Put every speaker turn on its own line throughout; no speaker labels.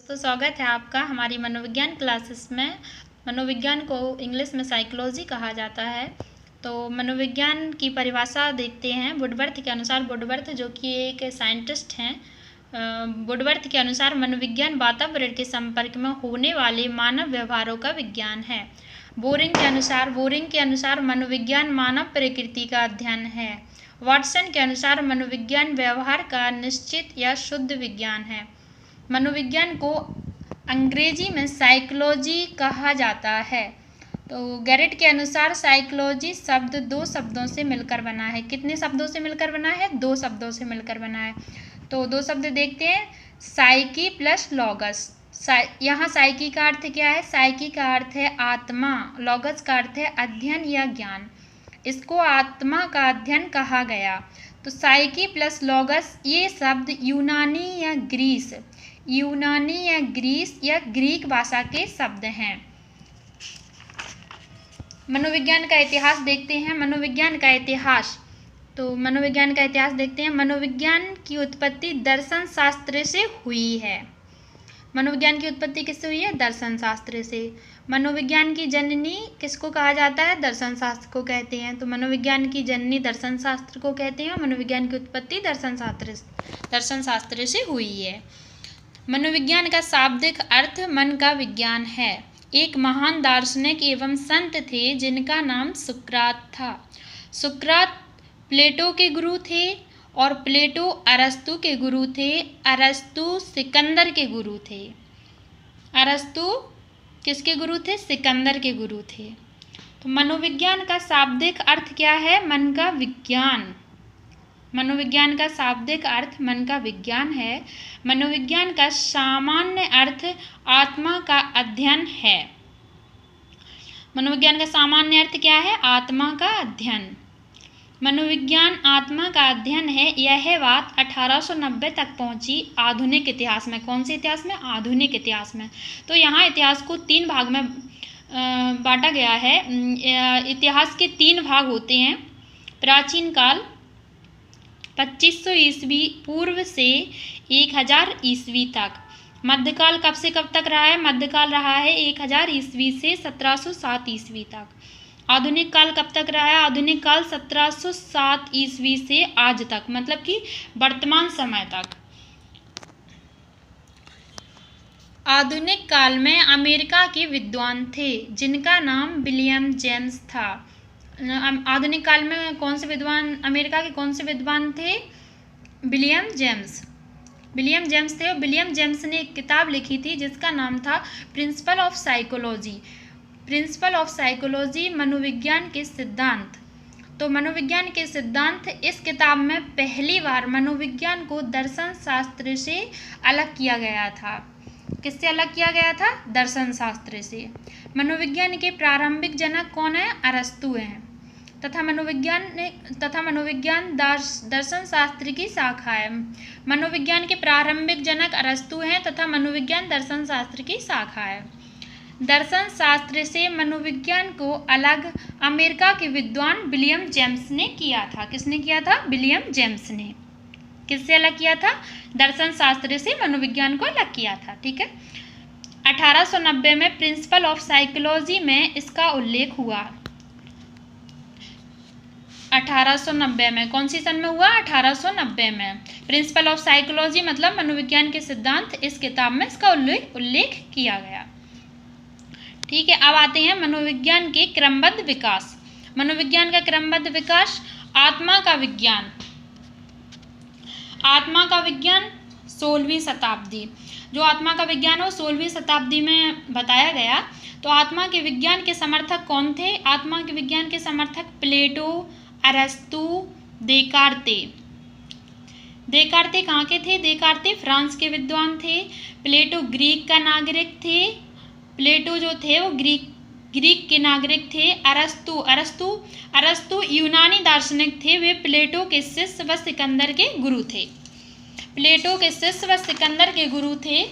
तो स्वागत है आपका हमारी मनोविज्ञान क्लासेस में। मनोविज्ञान को इंग्लिश में साइकोलॉजी कहा जाता है। तो मनोविज्ञान की परिभाषा देखते हैं वुडवर्थ के अनुसार। वुडवर्थ जो कि एक साइंटिस्ट हैं, वुडवर्थ के अनुसार मनोविज्ञान वातावरण के संपर्क में होने वाले मानव व्यवहारों का विज्ञान है। बोरिंग के अनुसार मनोविज्ञान मानव प्रकृति का अध्ययन है। वाटसन के अनुसार मनोविज्ञान व्यवहार का निश्चित या शुद्ध विज्ञान है। मनोविज्ञान को अंग्रेजी में साइकोलॉजी कहा जाता है। तो गैरेट के अनुसार साइकोलॉजी शब्द दो शब्दों से मिलकर बना है। कितने शब्दों से मिलकर बना है? दो शब्दों से मिलकर बना है। तो दो शब्द देखते हैं, साइकी प्लस लॉगस। यहाँ साइकी का अर्थ क्या है? साइकी का अर्थ है आत्मा, लॉगस का अर्थ है अध्ययन या ज्ञान। इसको आत्मा का अध्ययन कहा गया। तो साइकी प्लस लॉगस ये शब्द यूनानी या ग्रीक भाषा के शब्द हैं। मनोविज्ञान का इतिहास देखते हैं। मनोविज्ञान का इतिहास देखते हैं। मनोविज्ञान की उत्पत्ति दर्शन शास्त्र से हुई है। मनोविज्ञान की उत्पत्ति किससे हुई है? दर्शन शास्त्र से। मनोविज्ञान की जननी किसको कहा जाता है? दर्शन शास्त्र को कहते हैं। तो मनोविज्ञान की जननी दर्शन शास्त्र को कहते हैं। मनोविज्ञान की उत्पत्ति दर्शन शास्त्र से हुई है। मनोविज्ञान का शाब्दिक अर्थ मन का विज्ञान है। एक महान दार्शनिक एवं संत थे जिनका नाम सुकरात था। सुकरात प्लेटो के गुरु थे और प्लेटो अरस्तु के गुरु थे। अरस्तु सिकंदर के गुरु थे। अरस्तु किसके गुरु थे? सिकंदर के गुरु थे। तो मनोविज्ञान का शाब्दिक अर्थ क्या है? मन का विज्ञान। मनोविज्ञान का शाब्दिक अर्थ मन का विज्ञान है। मनोविज्ञान का सामान्य अर्थ आत्मा का अध्ययन है। मनोविज्ञान का सामान्य अर्थ क्या है? आत्मा का अध्ययन। मनोविज्ञान आत्मा का अध्ययन है। यह बात 1890 तक पहुंची आधुनिक इतिहास में। कौन से इतिहास में? आधुनिक इतिहास में। तो यहाँ इतिहास को 3 भाग में बांटा गया है। इतिहास के 3 भाग होते हैं। प्राचीन काल 2500 ईस्वी पूर्व से 1000 ईस्वी तक। मध्यकाल कब से कब तक रहा है? मध्यकाल रहा है 1000 ईस्वी से 1707 ईस्वी तक। आधुनिक काल कब तक रहा है? आधुनिक काल 1707 ईस्वी से आज तक, मतलब कि वर्तमान समय तक। आधुनिक काल में अमेरिका के विद्वान थे जिनका नाम विलियम जेम्स था। आधुनिक काल में कौन से विद्वान, अमेरिका के कौन से विद्वान थे? विलियम जेम्स थे। और विलियम जेम्स ने एक किताब लिखी थी जिसका नाम था प्रिंसिपल ऑफ साइकोलॉजी, मनोविज्ञान के सिद्धांत। तो मनोविज्ञान के सिद्धांत, इस किताब में पहली बार मनोविज्ञान को दर्शन शास्त्र से अलग किया गया था। किससे अलग किया गया था? दर्शन शास्त्र से। मनोविज्ञान के प्रारंभिक जनक कौन है? अरस्तु हैं। तथा मनोविज्ञान दर्शन शास्त्र की शाखा है। मनोविज्ञान के प्रारंभिक जनक अरस्तु हैं तथा मनोविज्ञान दर्शन शास्त्र की शाखा है। दर्शन शास्त्र से मनोविज्ञान को अलग अमेरिका के विद्वान विलियम जेम्स ने किया था। किसने किया था? विलियम जेम्स ने। किससे अलग किया था? दर्शन शास्त्र से मनोविज्ञान को अलग किया था। ठीक है। 1890 में प्रिंसिपल ऑफ साइकोलॉजी में इसका उल्लेख हुआ। 1890 में, कौन सी सन में हुआ? 1890 में। प्रिंसिपल ऑफ साइकोलॉजी मतलब मनोविज्ञान के सिद्धांत, इस किताब में इसका उल्लेख किया गया। ठीक है। अब आते हैं मनोविज्ञान के क्रमबद्ध विकास। मनोविज्ञान का क्रमबद्ध विकास। आत्मा का विज्ञान 16वीं शताब्दी। जो आत्मा का विज्ञान है वो 16वीं शताब्दी में बताया गया। तो आत्मा के विज्ञान के समर्थक कौन थे? आत्मा के विज्ञान के समर्थक प्लेटो, अरस्तु, देकार्ते कहाँ के थे? देकार्ते फ्रांस के विद्वान थे। प्लेटो ग्रीक का नागरिक थे। प्लेटो जो थे वो ग्रीक के नागरिक थे। अरस्तु यूनानी दार्शनिक थे। वे प्लेटो के शिष्य व सिकंदर के गुरु थे।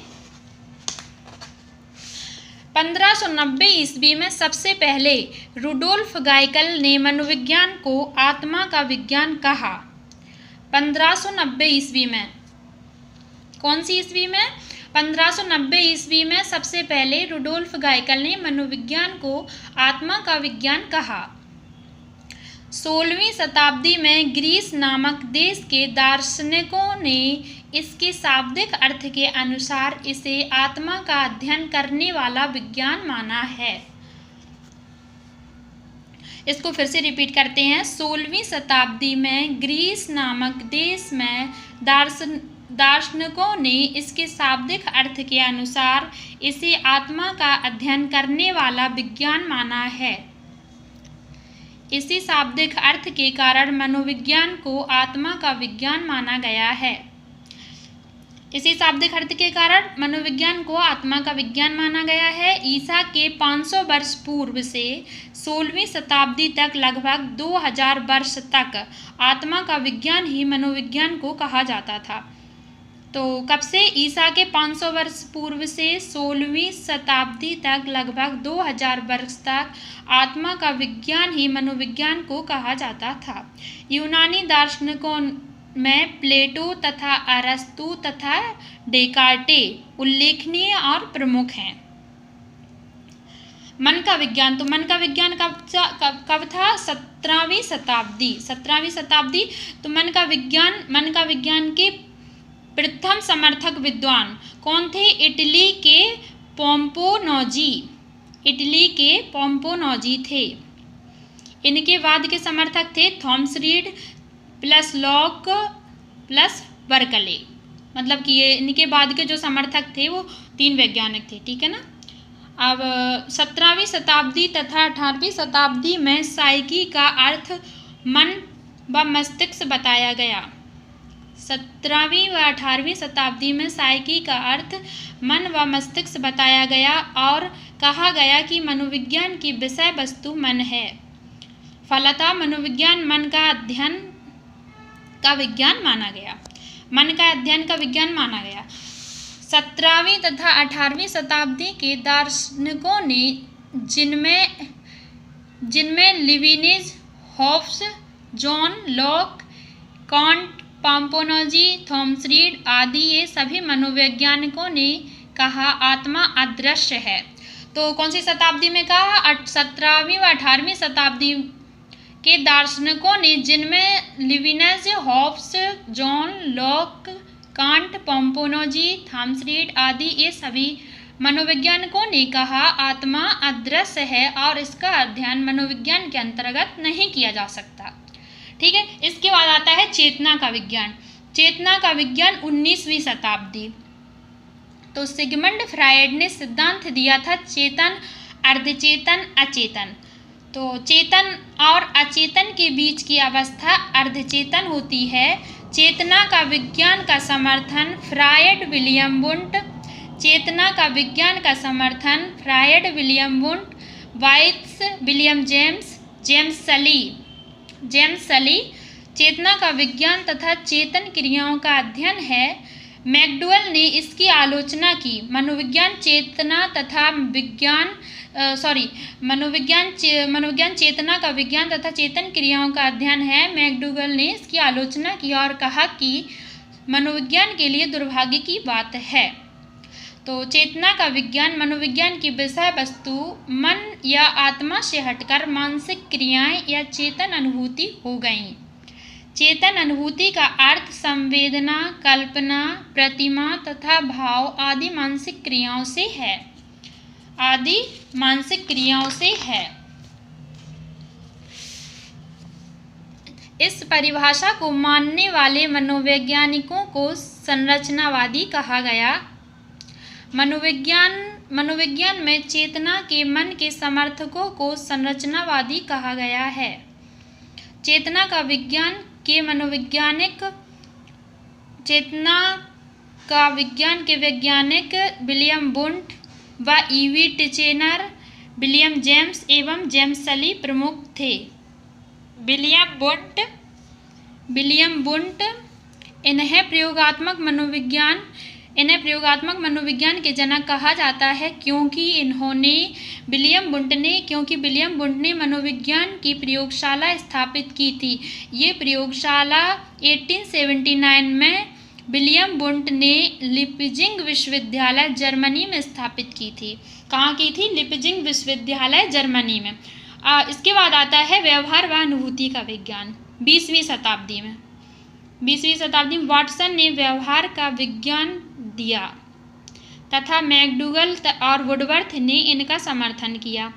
1590 ईस्वी में सबसे पहले रुडोल्फ गाइकल ने मनोविज्ञान को आत्मा का विज्ञान कहा। 1590 ईस्वी में, कौन सी ईस्वी में? 1590 ईस्वी में सबसे पहले रुडोल्फ गायकल ने मनोविज्ञान को आत्मा का विज्ञान कहा। 16वीं शताब्दी में ग्रीस नामक देश के दार्शनिकों ने इसके शाब्दिक अर्थ के अनुसार इसे आत्मा का अध्ययन करने वाला विज्ञान माना है। इसको फिर से रिपीट करते हैं। 16वीं शताब्दी में ग्रीस नामक देश में दार्शनिकों ने इसके शाब्दिक अर्थ के अनुसार इसे आत्मा का अध्ययन करने वाला विज्ञान माना है। इसी शाब्दिक अर्थ के कारण मनोविज्ञान को आत्मा का विज्ञान माना गया है। इसी शाब्दिक अर्थ के कारण मनोविज्ञान को आत्मा का विज्ञान माना गया है। ईसा के 500 वर्ष पूर्व से 16वीं शताब्दी तक लगभग 2000 वर्ष तक आत्मा का विज्ञान ही मनोविज्ञान को कहा जाता था। तो कब से? ईसा के 500 वर्ष पूर्व से 16वीं शताब्दी तक लगभग 2000 वर्ष तक आत्मा का विज्ञान ही मनोविज्ञान को कहा जाता था। यूनानी दार्शनिकों में प्लेटो तथा अरस्तु तथा डेकार्टे उल्लेखनीय और प्रमुख हैं। मन का विज्ञान, तो मन का विज्ञान कब था? 17वीं शताब्दी। तो मन का विज्ञान के प्रथम समर्थक विद्वान कौन थे? इटली के पोम्पोनोजी थे। इनके बाद के समर्थक थे Thomas read plus lock plus Berkeley. मतलब कि ये इनके बाद के जो समर्थक थे वो 3 वैज्ञानिक थे। ठीक है ना। अब 17वीं शताब्दी तथा 18वीं शताब्दी में साइकी का अर्थ मन व मस्तिष्क बताया गया। 17वीं व 18वीं शताब्दी में साइकी का अर्थ मन व मस्तिष्क बताया गया और कहा गया कि मनोविज्ञान की विषय वस्तु मन है। फलतः मनोविज्ञान मन का अध्ययन का विज्ञान माना गया। 17वीं तथा 18वीं शताब्दी के दार्शनिकों ने जिनमें Leibniz, Hobbes, John Locke, Kant, Pomponazzi, Thomas Reid आदि ये सभी मनोवैज्ञानिकों ने कहा आत्मा अदृश्य है। तो कौन सी शताब्दी में कहा? 17वीं व 18वीं शताब्दी के दार्शनिकों ने, जिनमें Leibniz, Hobbes, John Locke, Kant, Pomponazzi, Thomas Reid आदि ये सभी मनोवैज्ञानिकों ने कहा आत्मा अदृश्य है और इसका अध्ययन मनोविज्ञान के अंतर्गत नहीं किया जा सकता। ठीक है। इसके बाद आता है चेतना का विज्ञान। 19वीं शताब्दी। तो सिगमंड फ्रायड ने सिद्धांत दिया था चेतन, अर्धचेतन, अचेतन। तो चेतन और अचेतन के बीच की अवस्था अर्धचेतन होती है। चेतना का विज्ञान का समर्थन फ्रायड, विलियम वुंट। वाइट्स, विलियम जेम्स सली। चेतना का विज्ञान तथा चेतन क्रियाओं का अध्ययन है। मैकडूवेल ने इसकी आलोचना की। मनोविज्ञान चेतना का विज्ञान तथा चेतन क्रियाओं का अध्ययन है। मैकडूवेल ने इसकी आलोचना की और कहा कि मनोविज्ञान के लिए दुर्भाग्य की बात है। तो चेतना का विज्ञान मनोविज्ञान की विषय वस्तु मन या आत्मा से हटकर मानसिक क्रियाएं या चेतन अनुभूति हो गई। चेतन अनुभूति का अर्थ संवेदना, कल्पना, प्रतिमा तथा भाव आदि मानसिक क्रियाओं से है। इस परिभाषा को मानने वाले मनोवैज्ञानिकों को संरचनावादी कहा गया। मनोविज्ञान में चेतना के मन के समर्थकों को संरचनावादी कहा गया है। चेतना का विज्ञान के वैज्ञानिक विलियम वुंट व ईवी टिचेनर, विलियम जेम्स एवं जेम्स सली प्रमुख थे। विलियम वुंट इन्हें प्रयोगात्मक मनोविज्ञान के जनक कहा जाता है क्योंकि विलियम वुंट ने मनोविज्ञान की प्रयोगशाला स्थापित की थी। ये प्रयोगशाला 1879 में विलियम वुंट ने लिपजिंग विश्वविद्यालय जर्मनी में स्थापित की थी। कहाँ की थी? लिपजिंग विश्वविद्यालय जर्मनी में। इसके बाद आता है व्यवहार व अनुभूति का विज्ञान। 20वीं शताब्दी में वाटसन ने व्यवहार का विज्ञान दिया तथा मैकडूगल और वुडवर्थ ने इनका समर्थन किया।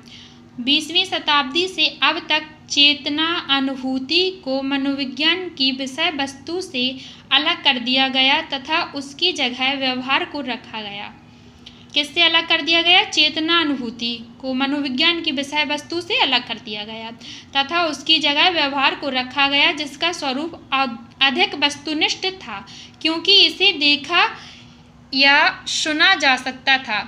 20वीं शताब्दी से अब तक चेतना अनुभूति को मनोविज्ञान की विषय वस्तु से अलग कर दिया गया तथा उसकी जगह व्यवहार को रखा गया। किससे अलग कर दिया गया? चेतना अनुभूति को मनोविज्ञान की विषय वस्तु से अलग कर दिया गया तथा उसकी जगह व्यवहार को रखा गया, जिसका स्वरूप अधिक वस्तुनिष्ठ था क्योंकि इसे देखा या सुना जा सकता था।